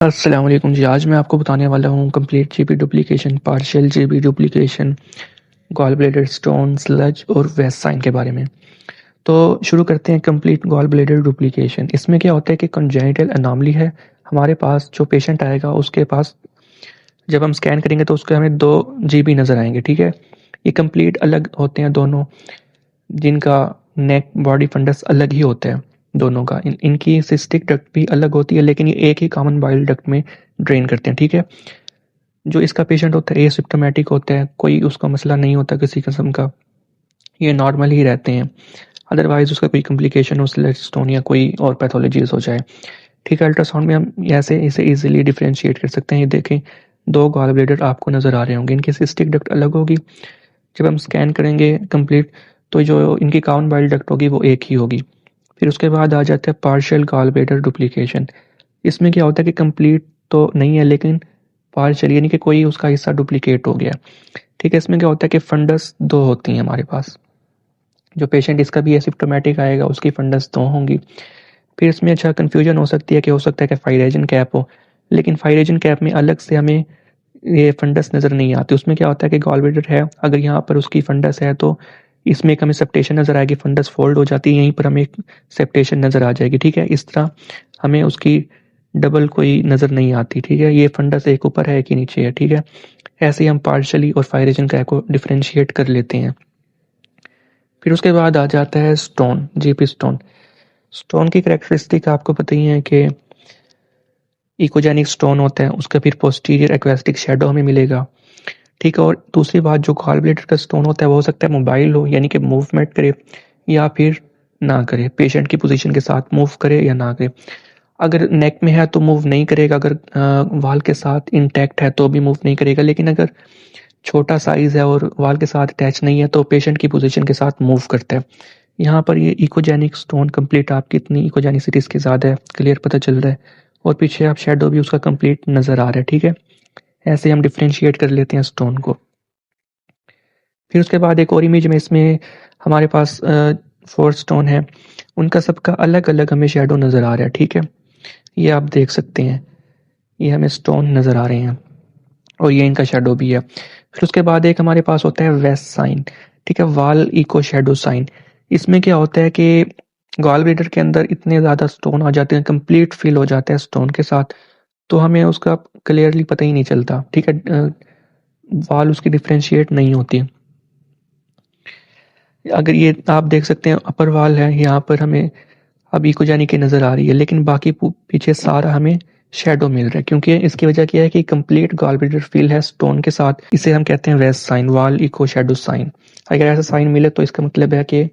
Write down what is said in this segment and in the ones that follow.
अस्सलाम वालेकुम जी। आज मैं आपको बताने वाला हूँ complete GB duplication, partial GB duplication, gall bladder stone, sludge और वेसाइन के बारे में। तो शुरू करते हैं कंप्लीट गॉल ब्लैडर डुप्लीकेशन। इसमें क्या होता है कि कंजेनिटल अनोमली है हमारे पास। जो पेशेंट आएगा उसके पास जब हम स्कैन करेंगे तो उसके हमें 2 जीबी नज़र आएंगे, ठीक है। ये कंप्लीट अलग होते हैं दोनों, जिनका नेक बॉडी फंडस अलग ही होता है दोनों का। इनकी सिस्टिक डक्ट भी अलग होती है, लेकिन ये एक ही कॉमन बाइल डक्ट में ड्रेन करते हैं, ठीक है। जो इसका पेशेंट होता है एसिम्प्टोमेटिक होता है, कोई उसका मसला नहीं होता किसी किस्म का, ये नॉर्मल ही रहते हैं। अदरवाइज उसका कोई कॉम्प्लिकेशन हो, स्टोन या कोई और पैथोलॉजीज हो जाए, ठीक है। अल्ट्रासाउंड में हम ऐसे इसे इजीली डिफरेंशिएट कर सकते हैं। ये देखें, 2 गॉल ब्लैडर आपको नज़र आ रहे होंगे, इनकी सिस्टिक डक्ट अलग होगी। जब हम स्कैन करेंगे कंप्लीट तो जो इनकी कॉमन बाइल डक्ट होगी वो एक ही होगी। फिर उसके बाद आ जाता है पार्शियल गॉल ब्लैडर डुप्लीकेशन। इसमें क्या होता है कि कंप्लीट तो नहीं है, लेकिन पार्शियल यानी कि कोई उसका हिस्सा डुप्लीकेट हो गया, ठीक है। इसमें क्या होता है कि फंडस 2 होती हैं हमारे पास। जो पेशेंट इसका भी एसिम्प्टोमेटिक आएगा उसकी फंडस 2 होंगी। फिर इसमें अच्छा कन्फ्यूजन हो सकती है कि हो सकता है कि फाइरेजन कैप हो, लेकिन फाइरेजन कैप में अलग से हमें ये फंडस नज़र नहीं आती। उसमें क्या होता है कि गॉल ब्लैडर है, अगर यहाँ पर उसकी फंडस है तो इसमें एक हमें सेप्टेशन नज़र आएगी, फंडस फोल्ड हो जाती है, यहीं पर हमें एक सेप्टेशन नज़र आ जाएगी, ठीक है। इस तरह हमें उसकी डबल कोई नज़र नहीं आती, ठीक है। ये फंडस एक ऊपर है एक ही नीचे है, ठीक है। ऐसे ही हम पार्शली और फाइरेजन कैप को डिफ्रेंशिएट कर लेते हैं। फिर उसके बाद आ जाता है स्टोन, जीपी स्टोन। स्टोन की करेक्टरिस्टिक आपको पता ही है कि इकोजेनिक स्टोन होता है, उसका फिर पोस्टीरियर एक्वेस्टिक शेडो हमें मिलेगा, ठीक है। और दूसरी बात, जो गॉल ब्लैडर का स्टोन होता है वो हो सकता है मोबाइल हो, यानी कि मूवमेंट करे या फिर ना करे, पेशेंट की पोजीशन के साथ मूव करे या ना करे। अगर नेक में है तो मूव नहीं करेगा, अगर वाल के साथ इंटैक्ट है तो भी मूव नहीं करेगा, लेकिन अगर छोटा साइज है और वाल के साथ अटैच नहीं है तो पेशेंट की पोजीशन के साथ मूव करता है। यहाँ पर ये इकोजेनिक स्टोन कंप्लीट आपकी इतनी इकोजेनिसिटी इसकी ज़्यादा है, क्लियर पता चल रहा है। और पीछे आप शेडो भी उसका कंप्लीट नज़र आ रहा है, ठीक है। ऐसे हम डिफ्रेंशिएट कर लेते हैं स्टोन को। फिर उसके बाद एक और इमेज में इसमें हमारे पास 4 स्टोन है, उनका सबका अलग अलग हमें शेडो नज़र आ रहा है, ठीक है। ये आप देख सकते हैं, ये हमें स्टोन नज़र आ रहे हैं और ये इनका शेडो भी है। फिर उसके बाद एक हमारे पास होता है वेस्ट साइन, ठीक है, वाल इको शेडो साइन। इसमें क्या होता है कि गॉल ब्लैडर के अंदर इतने ज़्यादा स्टोन आ जाते हैं, कंप्लीट फिल हो जाता है स्टोन के साथ, तो हमें उसका क्लियरली पता ही नहीं चलता, ठीक है। वाल उसकी डिफ्रेंशिएट नहीं होती। अगर ये आप देख सकते हैं अपर वाल है, यहाँ पर हमें अब इकोजेनिक की नज़र आ रही है, लेकिन बाकी पीछे सारा हमें शेडो मिल रहा है, क्योंकि इसकी वजह क्या है कि कंप्लीट गॉल ब्लैडर फिल है स्टोन के साथ। इसे हम कहते हैं वेस्ट साइन, वाल इको शेडो साइन। अगर ऐसा साइन मिले तो इसका मतलब है कि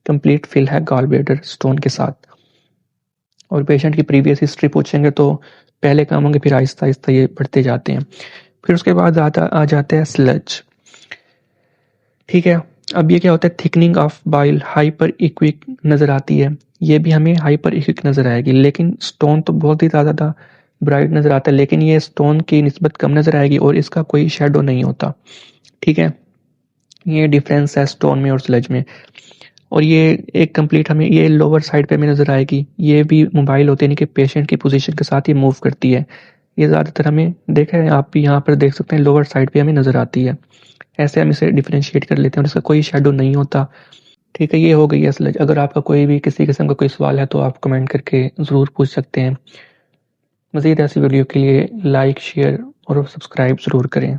कंप्लीट फिल है गॉल ब्लैडर स्टोन के साथ। और पेशेंट की प्रीवियस हिस्ट्री पूछेंगे तो पहले कम होंगे, फिर आहिस्ता आहिस्ता ये बढ़ते जाते हैं। फिर उसके बाद आ जाता है स्लज, ठीक है। अब ये क्या होता है, थिकनिंग ऑफ बाइल हाइपर इक्विक नज़र आती है, ये भी हमें हाइपर इक्विक नज़र आएगी, लेकिन स्टोन तो बहुत ही ज़्यादा ब्राइट नज़र आता है, लेकिन ये स्टोन की निस्बत कम नज़र आएगी और इसका कोई शेडो नहीं होता, ठीक है। ये डिफरेंस है स्टोन में और स्लज में। और ये एक कंप्लीट हमें ये लोअर साइड पे हमें नज़र आएगी, ये भी मोबाइल होती है, यानी कि पेशेंट की पोजीशन के साथ ही मूव करती है। ये ज़्यादातर हमें देखा है, आप भी यहाँ पर देख सकते हैं, लोअर साइड पे हमें नज़र आती है। ऐसे हम इसे डिफरेंशिएट कर लेते हैं और इसका कोई शेडो नहीं होता, ठीक है। ये हो गई है स्लज। अगर आपका कोई भी किसी किस्म का कोई सवाल है तो आप कमेंट करके ज़रूर पूछ सकते हैं। मज़ीद ऐसी वीडियो के लिए लाइक, शेयर और सब्सक्राइब ज़रूर करें।